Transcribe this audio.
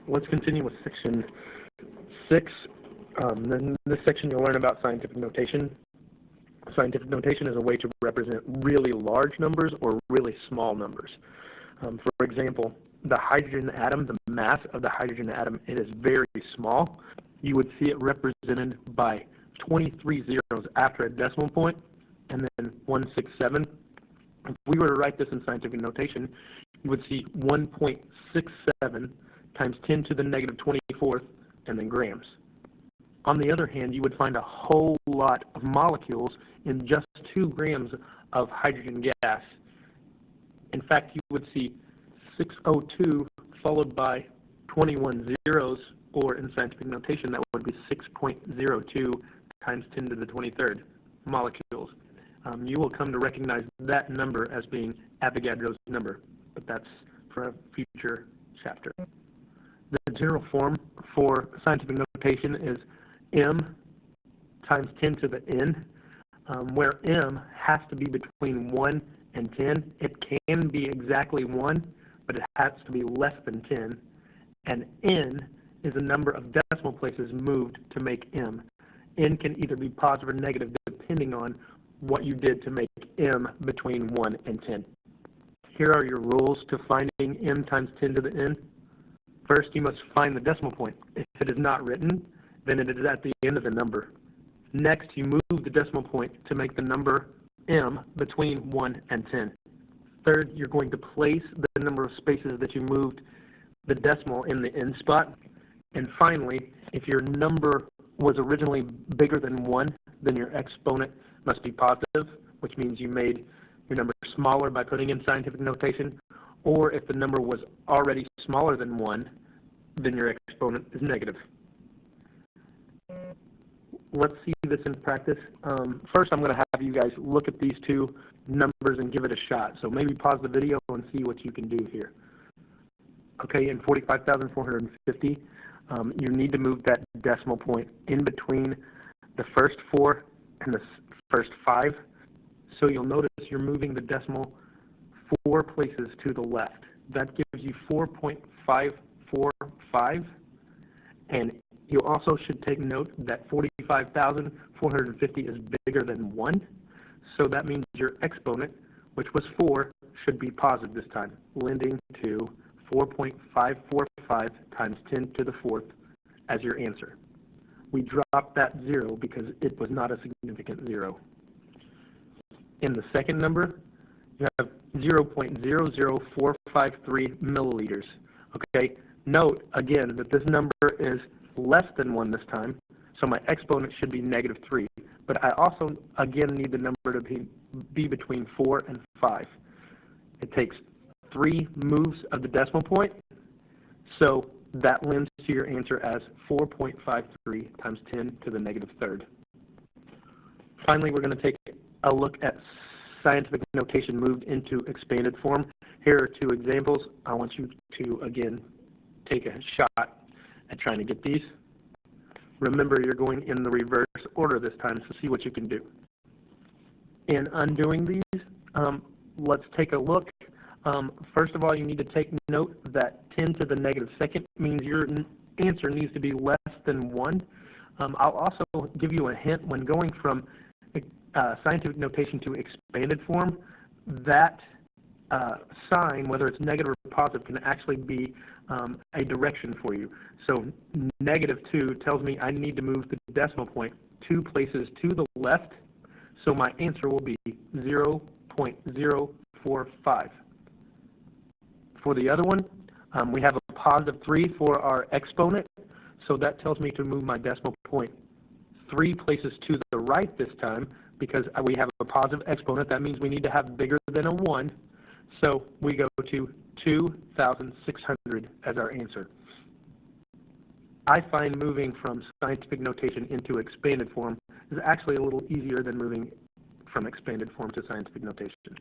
Let's continue with section 6. In this section you'll learn about scientific notation. Scientific notation is a way to represent really large numbers or really small numbers. For example, the hydrogen atom, the mass of the hydrogen atom, it is very small. You would see it represented by 23 zeros after a decimal point and then 167. If we were to write this in scientific notation, you would see 1.67 times 10 to the negative 24th and then grams. On the other hand, you would find a whole lot of molecules in just 2 grams of hydrogen gas. In fact, you would see 602 followed by 21 zeros, or in scientific notation, that would be 6.02 times 10 to the 23rd molecules. You will come to recognize that number as being Avogadro's number, but that's for a future chapter. The general form for scientific notation is m times 10 to the n, where m has to be between 1 and 10. It can be exactly 1, but it has to be less than 10. And n is the number of decimal places moved to make m. N can either be positive or negative depending on what you did to make m between 1 and 10. Here are your rules to finding m times 10 to the n. First, you must find the decimal point. If it is not written, then it is at the end of the number. Next, you move the decimal point to make the number m between 1 and 10. Third, you're going to place the number of spaces that you moved the decimal in the end spot. And finally, if your number was originally bigger than 1, then your exponent must be positive, which means you made your number smaller by putting in scientific notation. Or if the number was already smaller than 1, then your exponent is negative. Let's see this in practice. First, I'm going to have you guys look at these 2 numbers and give it a shot. So maybe pause the video and see what you can do here. Okay, in 45,450, you need to move that decimal point in between the first 4 and the first 5. So you'll notice you're moving the decimal 4 places to the left. That gives you 4.545, and you also should take note that 45,450 is bigger than 1, so that means your exponent, which was 4, should be positive this time, lending to 4.545 times 10 to the 4th as your answer. We dropped that 0 because it was not a significant 0. In the second number, you have 0.00453 milliliters. Okay, note again that this number is less than 1 this time, so my exponent should be negative 3. But I also, again, need the number to be between 4 and 5. It takes 3 moves of the decimal point, so that lends to your answer as 4.53 times 10 to the negative 3rd. Finally, we're going to take a look at scientific notation moved into expanded form. Here are 2 examples. I want you to, again, take a shot at trying to get these. Remember, you're going in the reverse order this time, so see what you can do. In undoing these, let's take a look. First of all, you need to take note that 10 to the negative 2nd means your answer needs to be less than 1. I'll also give you a hint when going from scientific notation to expanded form. That sign, whether it's negative or positive, can actually be a direction for you. So negative 2 tells me I need to move the decimal point 2 places to the left, so my answer will be 0.045. For the other one, we have a positive 3 for our exponent, so that tells me to move my decimal point 3 places to the right this time, because we have a positive exponent. That means we need to have bigger than a 1, so we go to 2,600 as our answer. I find moving from scientific notation into expanded form is actually a little easier than moving from expanded form to scientific notation.